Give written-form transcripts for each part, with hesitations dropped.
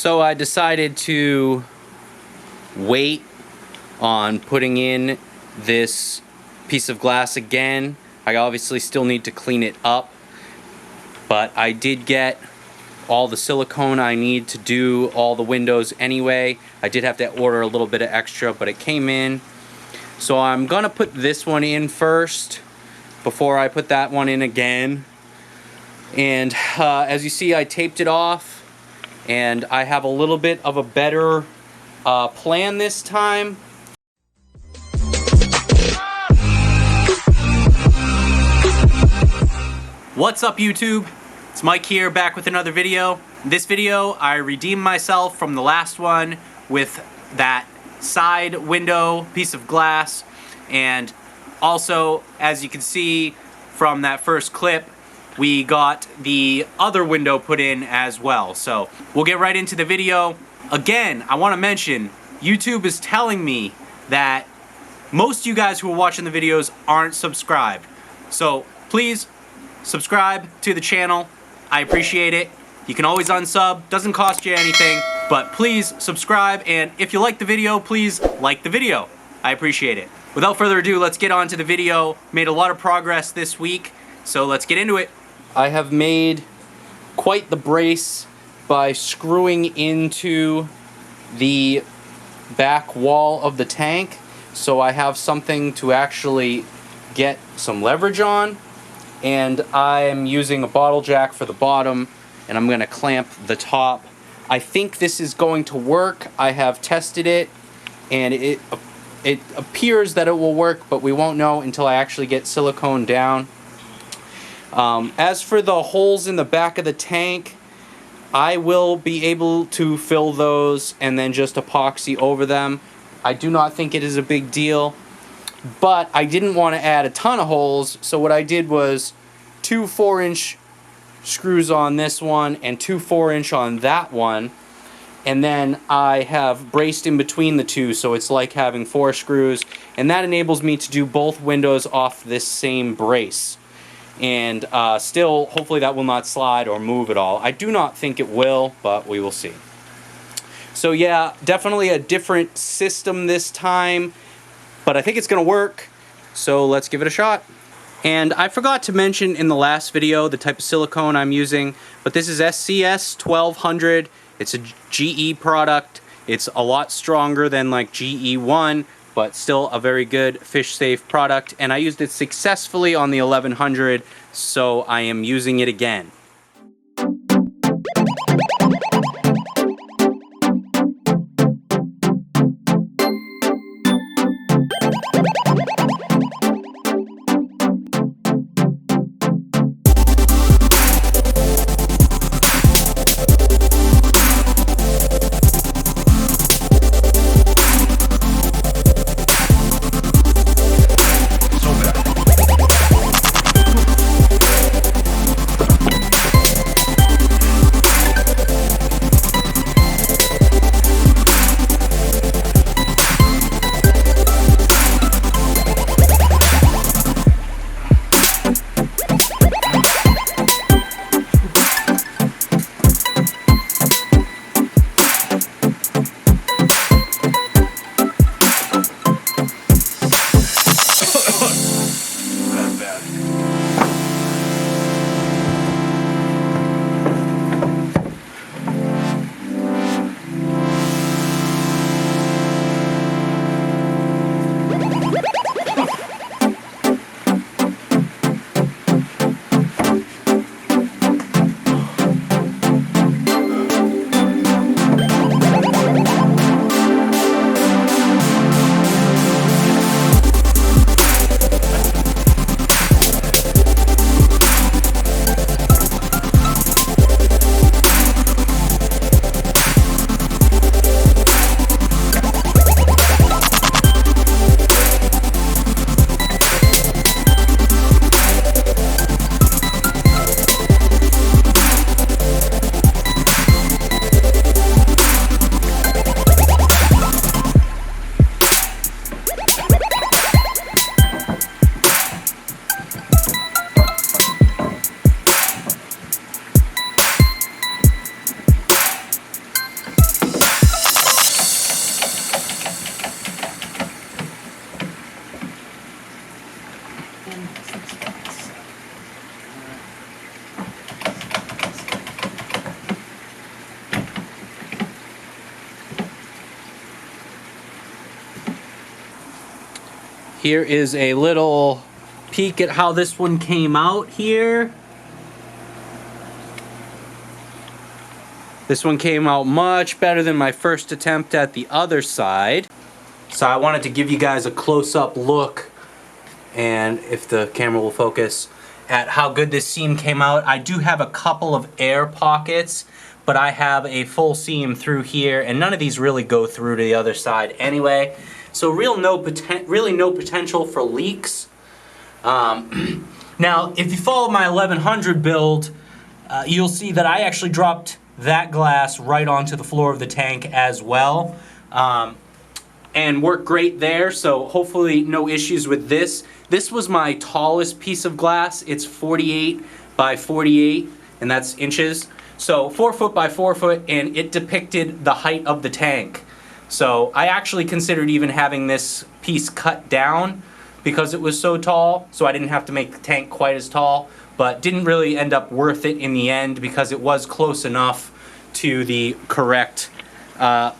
So I decided to wait on putting in this piece of glass again. I obviously still need to clean it up, but I did get all the silicone I need to do all the windows anyway. I did have to order a little bit of extra, but it came in. So I'm gonna put this one in first before I put that one in again. And as you see, I taped it off, and I have a little bit of a better plan this time. What's up, YouTube? It's Mike here, back with another video. In this video, I redeemed myself from the last one with that side window piece of glass, and also, as you can see from that first clip, we got the other window put in as well. So we'll get right into the video. Again, I want to mention, YouTube is telling me that most of you guys who are watching the videos aren't subscribed. So please subscribe to the channel. I appreciate it. You can always unsub, doesn't cost you anything, but please subscribe, and if you like the video, please like the video. I appreciate it. Without further ado, let's get on to the video. Made a lot of progress this week, so let's get into it. I have made quite the brace by screwing into the back wall of the tank, so I have something to actually get some leverage on, and I'm using a bottle jack for the bottom, and I'm going to clamp the top. I think this is going to work. I have tested it, and it appears that it will work, but we won't know until I actually get silicone down. As for the holes in the back of the tank, I will be able to fill those and then just epoxy over them. I do not think it is a big deal, but I didn't want to add a ton of holes, so what I did was 2 4-inch screws on this one and 2 4-inch on that one, and then I have braced in between the two, so it's like having 4 screws, and that enables me to do both windows off this same brace. And still, hopefully that will not slide or move at all. I do not think it will, but we will see. So yeah, definitely a different system this time, but I think it's gonna work, so let's give it a shot. And I forgot to mention in the last video the type of silicone I'm using, but this is SCS 1200. It's a GE product. It's a lot stronger than like GE1, but still a very good fish-safe product, and I used it successfully on the 1100, so I am using it again. Here is a little peek at how this one came out here. This one came out much better than my first attempt at the other side. So I wanted to give you guys a close-up look, and if the camera will focus, at how good this seam came out. I do have a couple of air pockets, but I have a full seam through here, and none of these really go through to the other side anyway. So really no potential for leaks. Now, if you follow my 1100 build, you'll see that I actually dropped that glass right onto the floor of the tank as well, and worked great there, so hopefully no issues with this. This was my tallest piece of glass. It's 48 by 48, and that's inches. So 4 foot by 4 foot, and it depicted the height of the tank. So I actually considered even having this piece cut down because it was so tall, so I didn't have to make the tank quite as tall, but didn't really end up worth it in the end because it was close enough to the correct,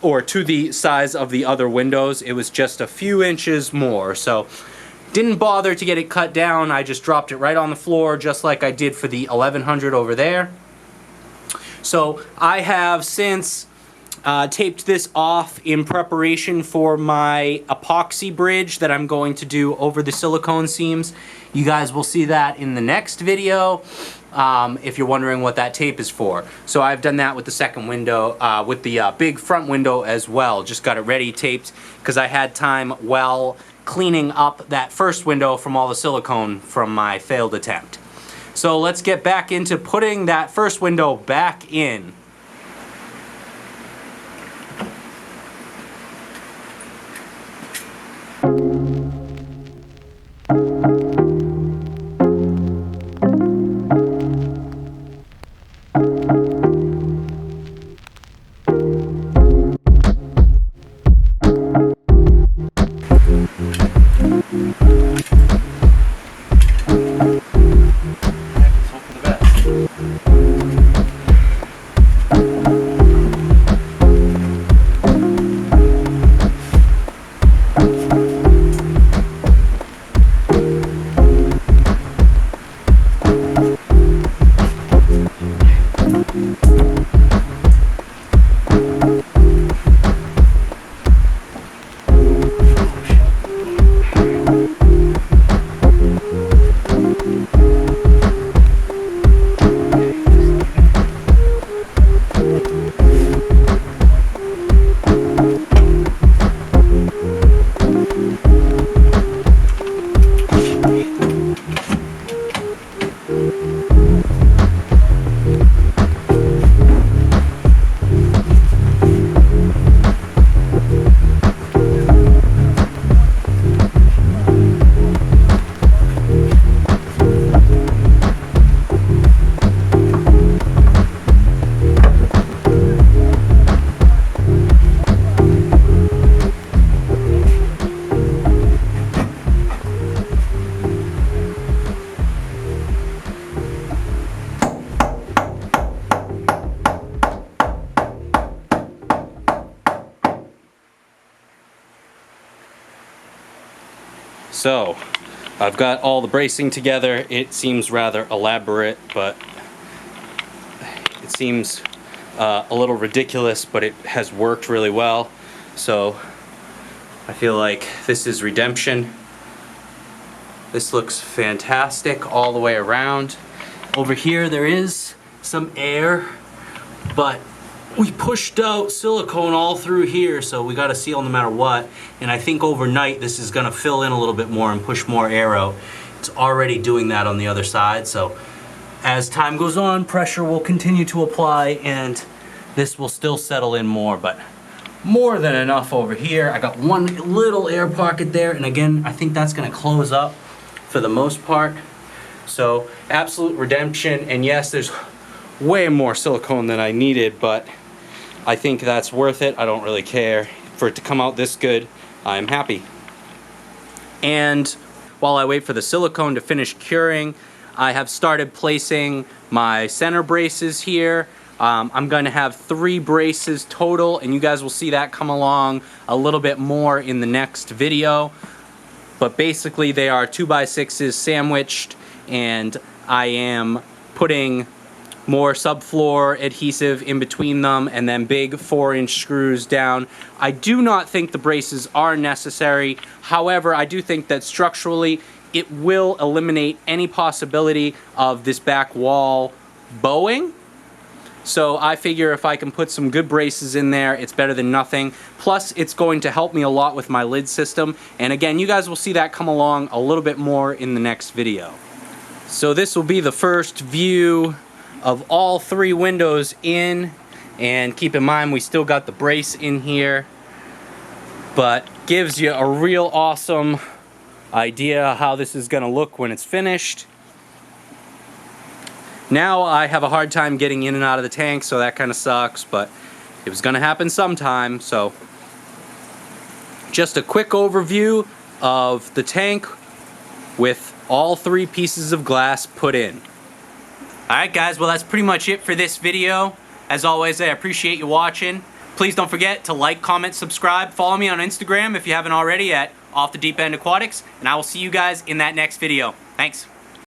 or to the size of the other windows. It was just a few inches more, so didn't bother to get it cut down. I just dropped it right on the floor just like I did for the 1100 over there. So I have since taped this off in preparation for my epoxy bridge that I'm going to do over the silicone seams. You guys will see that in the next video if you're wondering what that tape is for. So I've done that with the second window, with the big front window as well. Just got it ready taped because I had time while cleaning up that first window from all the silicone from my failed attempt. So let's get back into putting that first window back in. So, I've got all the bracing together. It seems rather elaborate, but it seems a little ridiculous, but it has worked really well. So, I feel like this is redemption. This looks fantastic all the way around. Over here there is some air, but we pushed out silicone all through here, so we got to seal no matter what. And I think overnight this is going to fill in a little bit more and push more air out. It's already doing that on the other side, so as time goes on, pressure will continue to apply and this will still settle in more, but more than enough over here. I got one little air pocket there, and again, I think that's going to close up for the most part. So absolute redemption, and yes, there's way more silicone than I needed, but I think that's worth it. I don't really care. For it to come out this good, I'm happy. And while I wait for the silicone to finish curing, I have started placing my center braces here. I'm going to have 3 braces total, and you guys will see that come along a little bit more in the next video. but basically they are 2x6s sandwiched, and I am putting more subfloor adhesive in between them and then big 4-inch screws down. I do not think the braces are necessary. However, I do think that structurally it will eliminate any possibility of this back wall bowing. So I figure if I can put some good braces in there, it's better than nothing. Plus, it's going to help me a lot with my lid system. And again, you guys will see that come along a little bit more in the next video. So this will be the first view of all 3 windows in. And keep in mind, we still got the brace in here. But gives you a real awesome idea how this is going to look when it's finished. Now I have a hard time getting in and out of the tank, so that kind of sucks, but it was going to happen sometime. So just a quick overview of the tank with all 3 pieces of glass put in. Alright guys, well that's pretty much it for this video. As always, I appreciate you watching. Please don't forget to like, comment, subscribe. Follow me on Instagram if you haven't already at Off the Deep End Aquatics, and I will see you guys in that next video. Thanks.